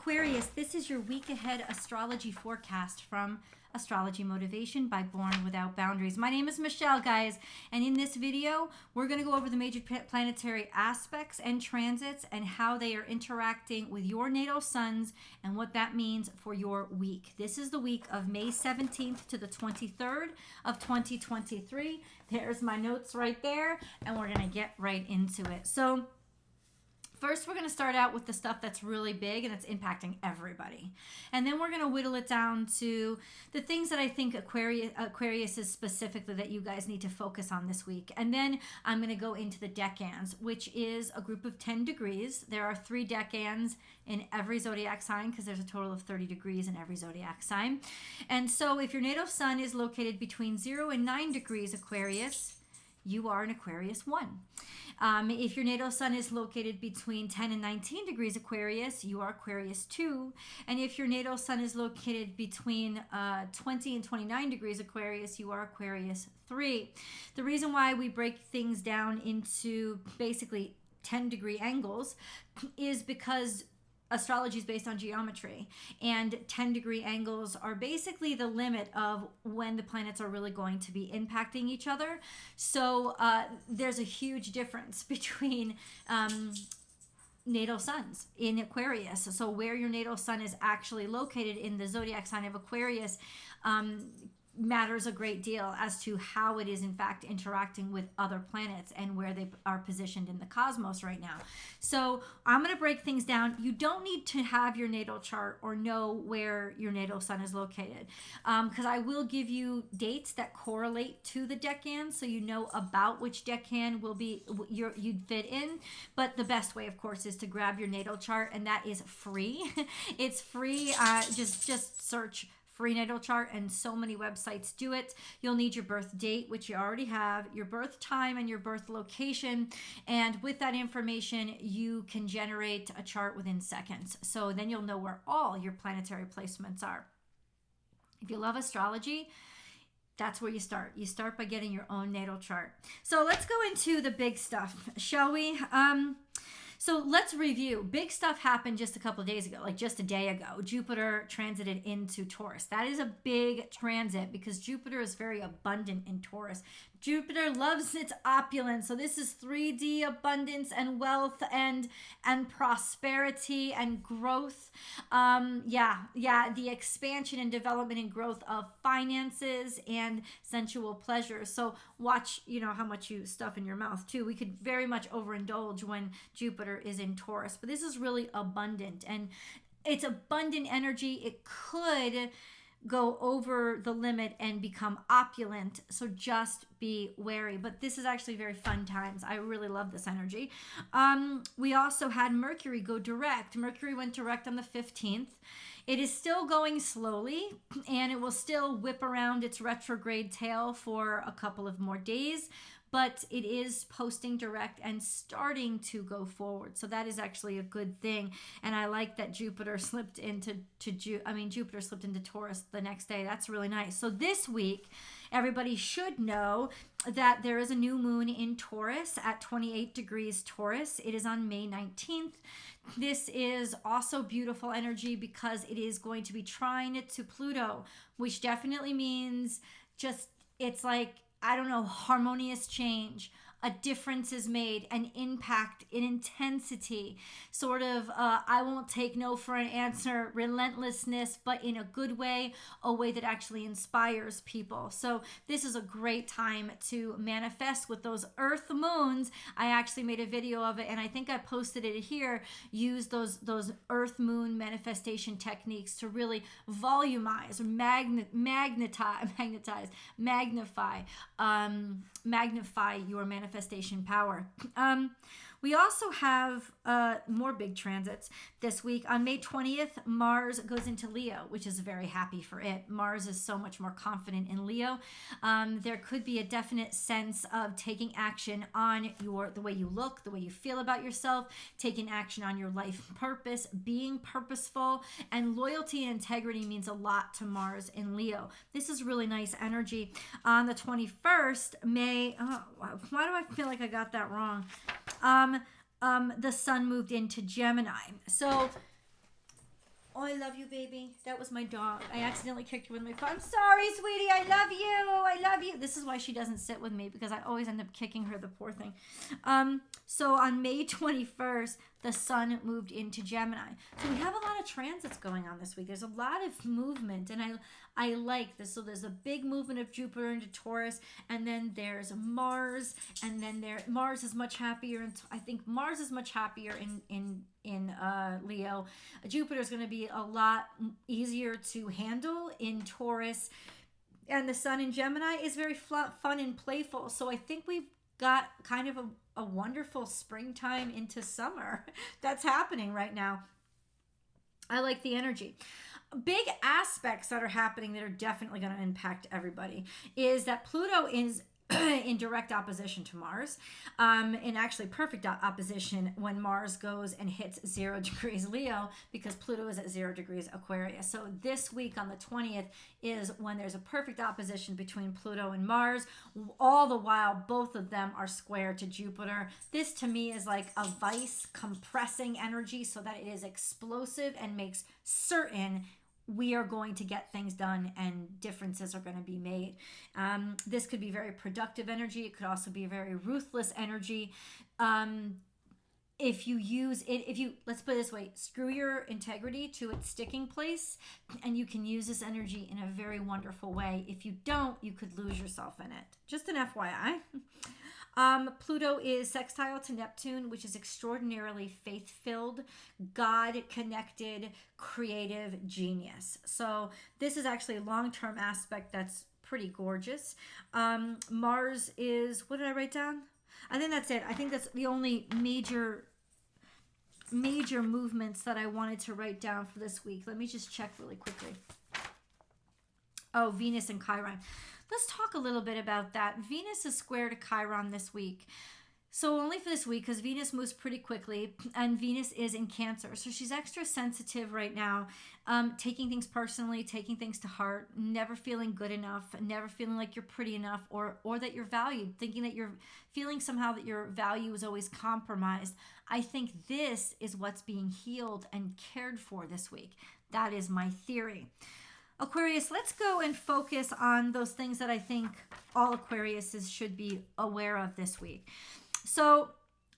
Aquarius, this is your week ahead astrology forecast from Astrology Motivation by Born Without Boundaries. My name is Michelle, guys, and in this video, we're going to go over the major planetary aspects and transits and how they are interacting with your natal suns and what that means for your week. This is the week of May 17th to the 23rd of 2023. There's my notes right there, and we're going to get right into it. So, first, we're going to start out with the stuff that's really big and it's impacting everybody. And then we're going to whittle it down to the things that I think Aquarius is specifically that you guys need to focus on this week. And then I'm going to go into the decans, which is a group of 10 degrees. There are 3 decans in every zodiac sign because there's a total of 30 degrees in every zodiac sign. And so if your natal sun is located between 0 and 9 degrees Aquarius, you are an Aquarius 1. If your natal sun is located between 10 and 19 degrees Aquarius, you are Aquarius 2. And if your natal sun is located between 20 and 29 degrees Aquarius, you are Aquarius 3. The reason why we break things down into basically 10-degree angles is because astrology is based on geometry, and 10-degree angles are basically the limit of when the planets are really going to be impacting each other. So there's a huge difference between natal suns in Aquarius. So where your natal sun is actually located in the zodiac sign of Aquarius matters a great deal as to how it is in fact interacting with other planets and where they are positioned in the cosmos right now. So I'm going to break things down. You don't need to have your natal chart or know where your natal sun is located, because I will give you dates that correlate to the decan, so you know about which decan will be you'd fit in. But the best way, of course, is to grab your natal chart, and that is free. It's free. Just search free natal chart, and so many websites do it. You'll need your birth date, which you already have, your birth time, and your birth location. And with that information, you can generate a chart within seconds. So then you'll know where all your planetary placements are. If you love astrology, that's where you start. You start by getting your own natal chart. So let's go into the big stuff, shall we? So let's review. Big stuff happened just a couple of days ago, like just a day ago. Jupiter transited into Taurus. That is a big transit because Jupiter is very abundant in Taurus. Jupiter loves its opulence. So this is 3D abundance and wealth and prosperity and growth. The expansion and development and growth of finances and sensual pleasure. So watch, how much you stuff in your mouth too. We could very much overindulge when Jupiter is in Taurus, but this is really abundant, and it's abundant energy. It could go over the limit and become opulent, so just be wary. But this is actually very fun times. I really love this energy. We also had Mercury go direct. Mercury went direct on the 15th. It is still going slowly, and it will still whip around its retrograde tail for a couple of more days, but it is posting direct and starting to go forward. So that is actually a good thing. And I like that Jupiter slipped into Taurus the next day. That's really nice. So this week, everybody should know that there is a new moon in Taurus at 28 degrees Taurus. It is on May 19th. This is also beautiful energy because it is going to be trine to Pluto, which definitely means it's like, harmonious change. A difference is made, an impact, an intensity, sort of I won't take no for an answer, relentlessness, but in a good way, a way that actually inspires people. So this is a great time to manifest with those earth moons. I actually made a video of it, and I think I posted it here. Use those earth moon manifestation techniques to really volumize, magnify your manifestation power. We also have more big transits this week. On May 20th, Mars goes into Leo, which is very happy for it. Mars is so much more confident in Leo. There could be a definite sense of taking action on the way you look, the way you feel about yourself, taking action on your life purpose, being purposeful, and loyalty and integrity means a lot to Mars in Leo. This is really nice energy. On the 21st, why do I feel like I got that wrong? The sun moved into Gemini. So Oh, I love you, baby. That was my dog. I accidentally kicked her with my foot. I'm sorry, sweetie. I love you. I love you. This is why she doesn't sit with me, because I always end up kicking her, the poor thing. So on May 21st, the sun moved into Gemini. So we have a lot of transits going on this week. There's a lot of movement, and I like this. So there's a big movement of Jupiter into Taurus, and then there's Mars, and then Mars is much happier, and I think Mars is much happier in Leo. Jupiter is going to be a lot easier to handle in Taurus, and the sun in Gemini is very fun and playful. So I think we've got kind of a wonderful springtime into summer that's happening right now. I like the energy. Big aspects that are happening that are definitely going to impact everybody is that Pluto is in direct opposition to Mars, in actually perfect opposition when Mars goes and hits 0 degrees Leo, because Pluto is at 0 degrees Aquarius. So this week on the 20th is when there's a perfect opposition between Pluto and Mars, all the while both of them are square to Jupiter. This to me is like a vice compressing energy so that it is explosive and makes certain we are going to get things done and differences are going to be made. This could be very productive energy. It could also be a very ruthless energy. If you use it, let's put it this way, screw your integrity to its sticking place, and you can use this energy in a very wonderful way. If you don't, you could lose yourself in it. Just an FYI. Pluto is sextile to Neptune, which is extraordinarily faith-filled, God-connected, creative genius. So this is actually a long-term aspect that's pretty gorgeous. Mars is, what did I write down? I think that's it. I think that's the only major movements that I wanted to write down for this week. Let me just check really quickly. Oh, Venus and Chiron. Let's talk a little bit about that. Venus is square to Chiron this week. So only for this week, because Venus moves pretty quickly, and Venus is in Cancer. So she's extra sensitive right now, taking things personally, taking things to heart, never feeling good enough, never feeling like you're pretty enough or that you're valued, thinking that you're feeling somehow that your value is always compromised. I think this is what's being healed and cared for this week. That is my theory. Aquarius, let's go and focus on those things that I think all Aquariuses should be aware of this week. So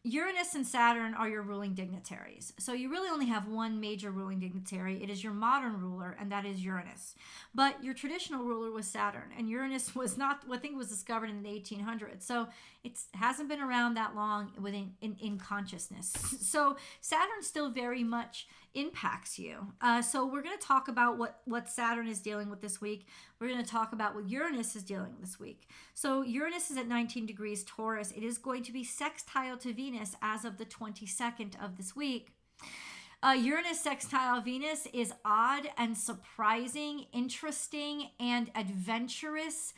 Uranus and Saturn are your ruling dignitaries. So you really only have one major ruling dignitary. It is your modern ruler, and that is Uranus. But your traditional ruler was Saturn, and Uranus was not, I think it was discovered in the 1800s. So it hasn't been around that long in consciousness. So Saturn still very much impacts you. So we're going to talk about what Saturn is dealing with this week. We're going to talk about what Uranus is dealing with this week. So Uranus is at 19 degrees Taurus. It is going to be sextile to Venus as of the 22nd of this week. Uranus sextile Venus is odd and surprising, interesting, and adventurous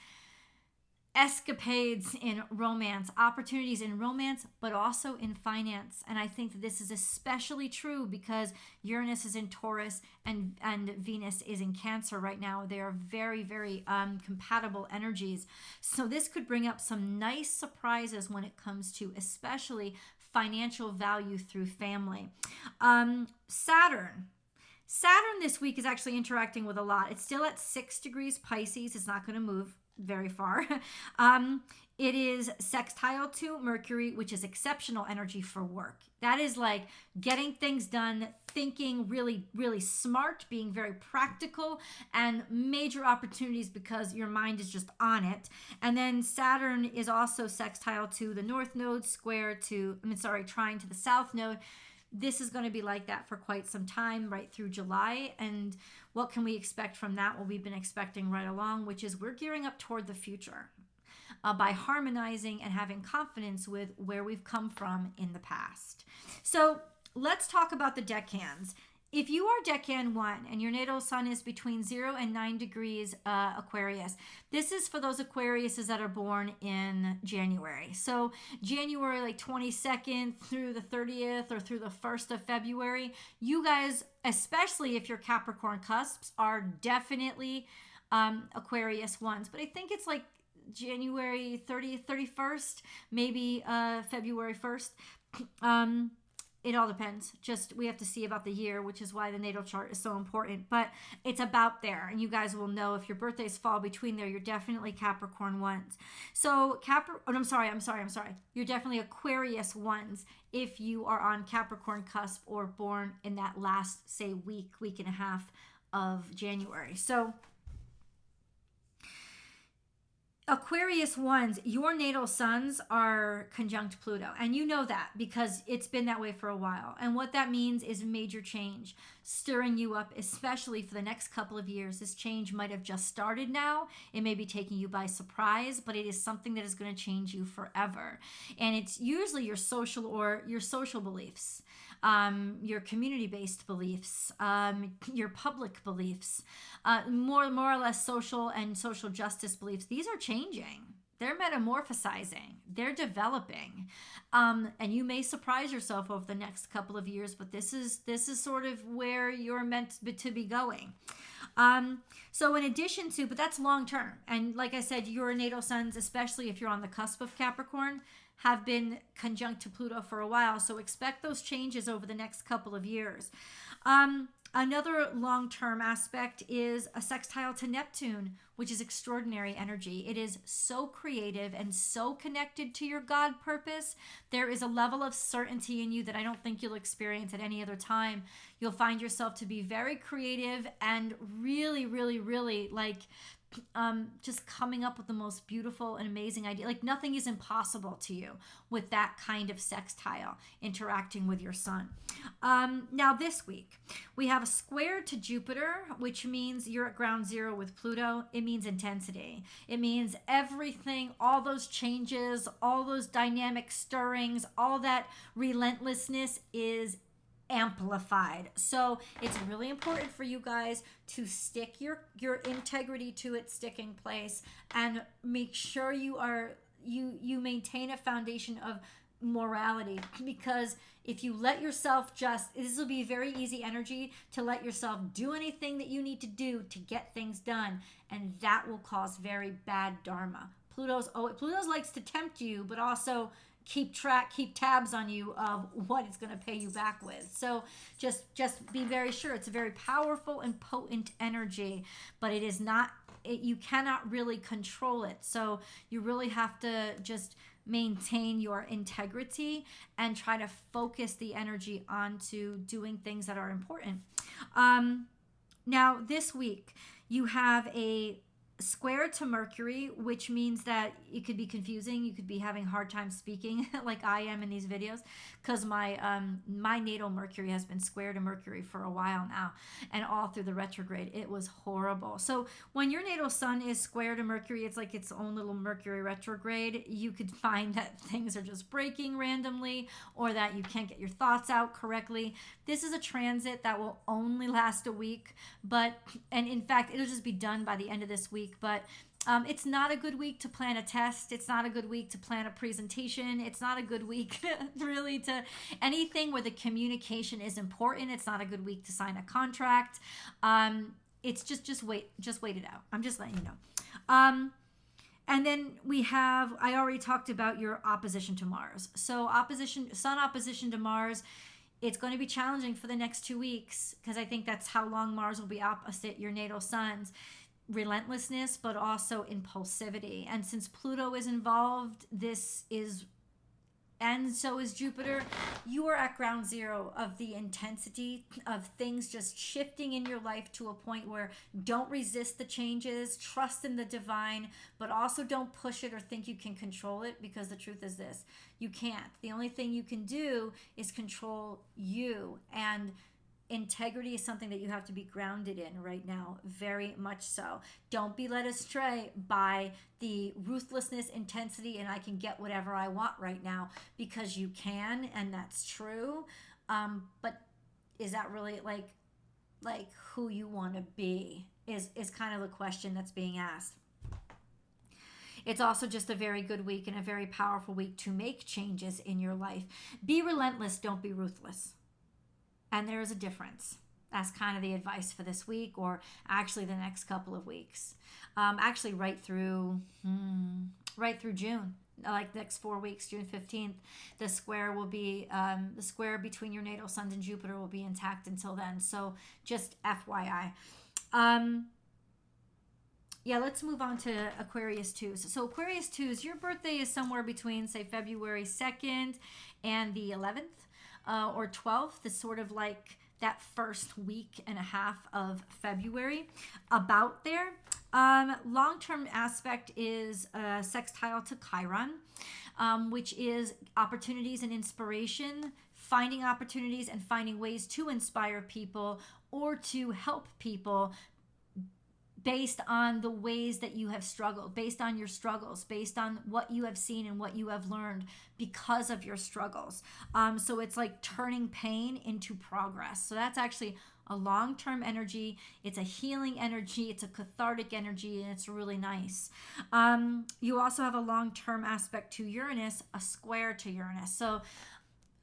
escapades in romance, opportunities in romance, but also in finance. And I think that this is especially true because Uranus is in Taurus and Venus is in Cancer right now. They are very, very compatible energies. So this could bring up some nice surprises when it comes to especially financial value through family. Saturn this week is actually interacting with a lot. It's still at 6 degrees Pisces. It's not going to move very far. It is sextile to Mercury, which is exceptional energy for work. That is like getting things done, thinking really, really smart, being very practical, and major opportunities because your mind is just on it. And then Saturn is also sextile to the North Node, trying to the South Node. This is going to be like that for quite some time, right through July. And what can we expect from that? Well, we've been expecting right along, which is we're gearing up toward the future by harmonizing and having confidence with where we've come from in the past. So let's talk about the decans. If you are decan 1 and your natal sun is between 0 and 9 degrees Aquarius, this is for those Aquariuses that are born in January. So January like 22nd through the 30th or through the 1st of February, you guys, especially if you're Capricorn cusps, are definitely Aquarius ones. But I think it's like January 30th, 31st, maybe February 1st. it all depends. Just we have to see about the year, which is why the natal chart is so important. But it's about there, and you guys will know if your birthdays fall between there. You're definitely Capricorn ones. So I'm sorry. You're definitely Aquarius ones if you are on Capricorn cusp or born in that last, say, week and a half of January. So Aquarius ones, your natal suns are conjunct Pluto. And you know that because it's been that way for a while. And what that means is major change, stirring you up, especially for the next couple of years. This change might have just started now. It may be taking you by surprise, but it is something that is going to change you forever. And it's usually your social beliefs, your community-based beliefs, your public beliefs, more or less social and social justice beliefs. These are changing. They're metamorphosizing. They're developing. And you may surprise yourself over the next couple of years, but this is sort of where you're meant to be going. So in addition to, but that's long term. And like I said, your natal suns, especially if you're on the cusp of Capricorn, have been conjunct to Pluto for a while. So expect those changes over the next couple of years. Another long-term aspect is a sextile to Neptune, which is extraordinary energy. It is so creative and so connected to your God purpose. There is a level of certainty in you that I don't think you'll experience at any other time. You'll find yourself to be very creative and really, really, really like just coming up with the most beautiful and amazing idea. Like nothing is impossible to you with that kind of sextile interacting with your sun. Now this week we have a square to Jupiter, which means you're at ground zero with Pluto. It means intensity. It means everything, all those changes, all those dynamic stirrings, all that relentlessness is amplified. So it's really important for you guys to stick your integrity to its sticking place and make sure you maintain a foundation of morality, because if you let yourself this will be very easy energy to let yourself do anything that you need to do to get things done, and that will cause very bad dharma. Pluto's likes to tempt you, but also keep tabs on you of what it's going to pay you back with. So just be very sure. It's a very powerful and potent energy, but it is not, you cannot really control it. So you really have to just maintain your integrity and try to focus the energy onto doing things that are important. Now this week you have a square to Mercury, which means that it could be confusing. You could be having a hard time speaking like I am in these videos, because my natal Mercury has been square to Mercury for a while now, and all through the retrograde it was horrible. So when your natal sun is square to Mercury, it's like its own little Mercury retrograde. You could find that things are just breaking randomly, or that you can't get your thoughts out correctly. This is a transit that will only last a week, and in fact it'll just be done by the end of this week. But it's not a good week to plan a test. It's not a good week to plan a presentation. It's not a good week really to anything where the communication is important. It's not a good week to sign a contract. It's just wait it out. I'm just letting you know. And then I already talked about your opposition to Mars. So Sun opposition to Mars, it's going to be challenging for the next 2 weeks, because I think that's how long Mars will be opposite your natal suns. Relentlessness, but also impulsivity. And since Pluto is involved, and so is Jupiter, you are at ground zero of the intensity of things just shifting in your life to a point where don't resist the changes, trust in the divine, but also don't push it or think you can control it, because the truth is this: you can't. The only thing you can do is control you, and integrity is something that you have to be grounded in right now, very much so. Don't be led astray by the ruthlessness, intensity, and I can get whatever I want right now, because you can, and that's true. But is that really like who you want to be is kind of the question that's being asked. It's also just a very good week and a very powerful week to make changes in your life. Be relentless, don't be ruthless. And there is a difference. That's kind of the advice for this week, or actually the next couple of weeks. Actually right through June. like next 4 weeks, June 15th, the square will be, the square between your natal sun and Jupiter will be intact until then. So just FYI. Yeah, let's move on to Aquarius 2s. So Aquarius 2s, your birthday is somewhere between, say, February 2nd and the 11th or 12th. It's sort of like that first week and a half of February, about there. Long-term aspect is sextile to Chiron, which is opportunities and inspiration, finding opportunities and finding ways to inspire people or to help people based on the ways that you have struggled, based on your struggles, based on what you have seen and what you have learned because of your struggles. So it's like turning pain into progress. So that's actually a long-term energy. It's a healing energy. It's a cathartic energy, and it's really nice. You also have a long-term aspect to Uranus, a square to Uranus. So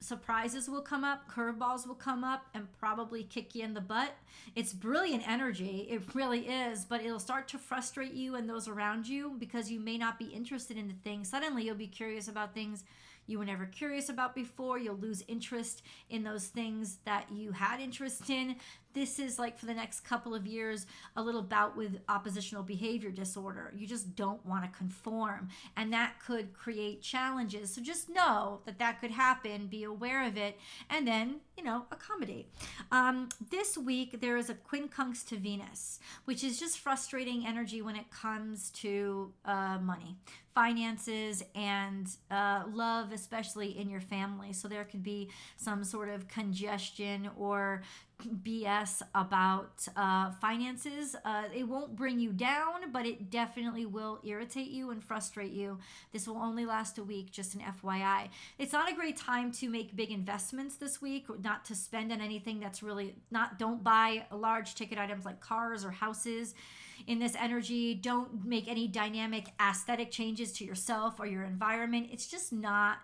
surprises will come up, curveballs will come up, and probably kick you in the butt. It's brilliant energy. It really is, but it'll start to frustrate you and those around you because you may not be interested in the things. Suddenly you'll be curious about things you were never curious about before. You'll lose interest in those things that you had interest in. This is like for the next couple of years, a little bout with oppositional behavior disorder. You just don't want to conform, and that could create challenges. So just know that that could happen, be aware of it, and then, accommodate. This week, there is a quincunx to Venus, which is just frustrating energy when it comes to money, finances, and love, especially in your family. So there could be some sort of congestion or BS about finances. It won't bring you down, but it definitely will irritate you and frustrate you. This will only last a week, just an FYI. It's not a great time to make big investments this week, or not to spend on anything that's really don't buy large ticket items like cars or houses. In this energy, don't make any dynamic aesthetic changes to yourself or your environment. It's just not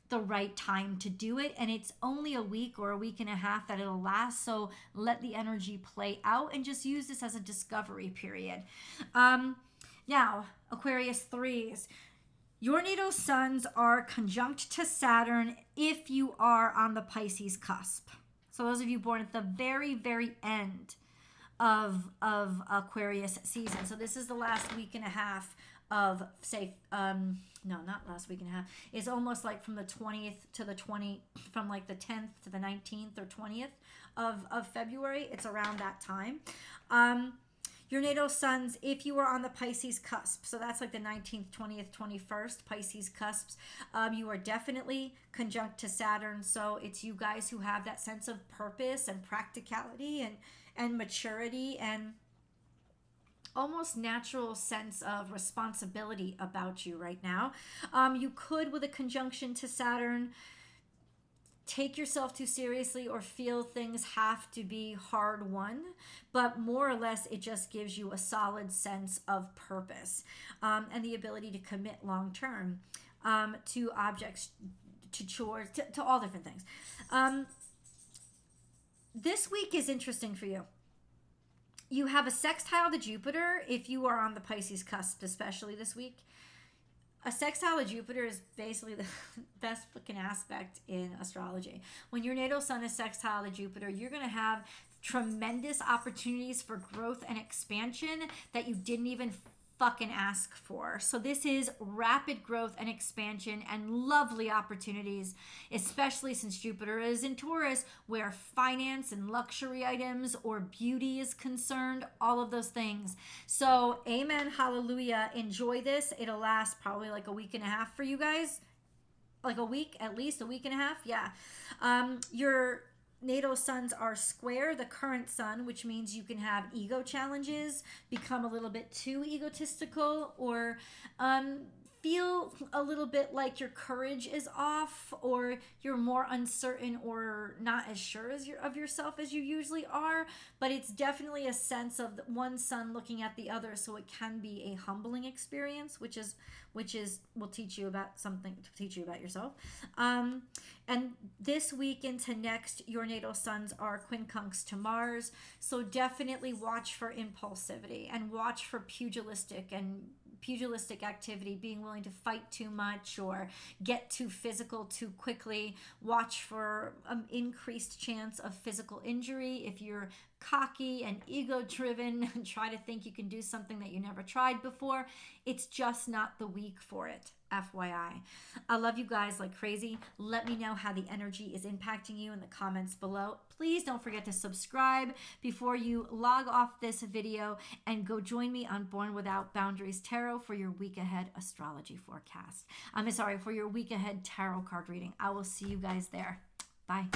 the right time to do it, and it's only a week or a week and a half that it'll last, so let the energy play out and just use this as a discovery period. Now, Aquarius 3s, your natal suns are conjunct to Saturn if you are on the Pisces cusp. So those of you born at the very, very end of Aquarius season. So this is the last week and a half of, say, no, not last week and a half. It's almost like from the 20th to the from like the 10th to the 19th or 20th of February. It's around that time. Your natal suns, if you are on the Pisces cusp, so that's like the 19th, 20th, 21st, Pisces cusps, you are definitely conjunct to Saturn. So it's you guys who have that sense of purpose and practicality and maturity and almost natural sense of responsibility about you right now. You could, with a conjunction to Saturn, take yourself too seriously or feel things have to be hard won, but more or less it just gives you a solid sense of purpose and the ability to commit long term to objects, to chores, to all different things. This week is interesting for you. You have a sextile to Jupiter if you are on the Pisces cusp, especially this week. A sextile to Jupiter is basically the best fucking aspect in astrology. When your natal sun is sextile to Jupiter, you're going to have tremendous opportunities for growth and expansion that you didn't even fucking ask for. So this is rapid growth and expansion and lovely opportunities, especially since Jupiter is in Taurus, where finance and luxury items or beauty is concerned, all of those things. So amen, hallelujah, enjoy this. It'll last probably like a week and a half for you guys. Like a week, at least a week and a half. Yeah. Your natal suns are square the current sun, which means you can have ego challenges, become a little bit too egotistical, or feel a little bit like your courage is off, or you're more uncertain or not as sure of yourself as you usually are. But it's definitely a sense of one sun looking at the other, so it can be a humbling experience, which will teach you about something, to teach you about yourself. And this week into next, your natal suns are quincunx to Mars, so definitely watch for impulsivity and watch for pugilistic and pugilistic activity, being willing to fight too much or get too physical too quickly. Watch for an increased chance of physical injury. If you're cocky and ego-driven and try to think you can do something that you never tried before, it's just not the week for it. FYI. I love you guys like crazy. Let me know how the energy is impacting you in the comments below. Please don't forget to subscribe before you log off this video and go join me on Born Without Boundaries Tarot for your week ahead astrology forecast. For your week ahead tarot card reading. I will see you guys there. Bye.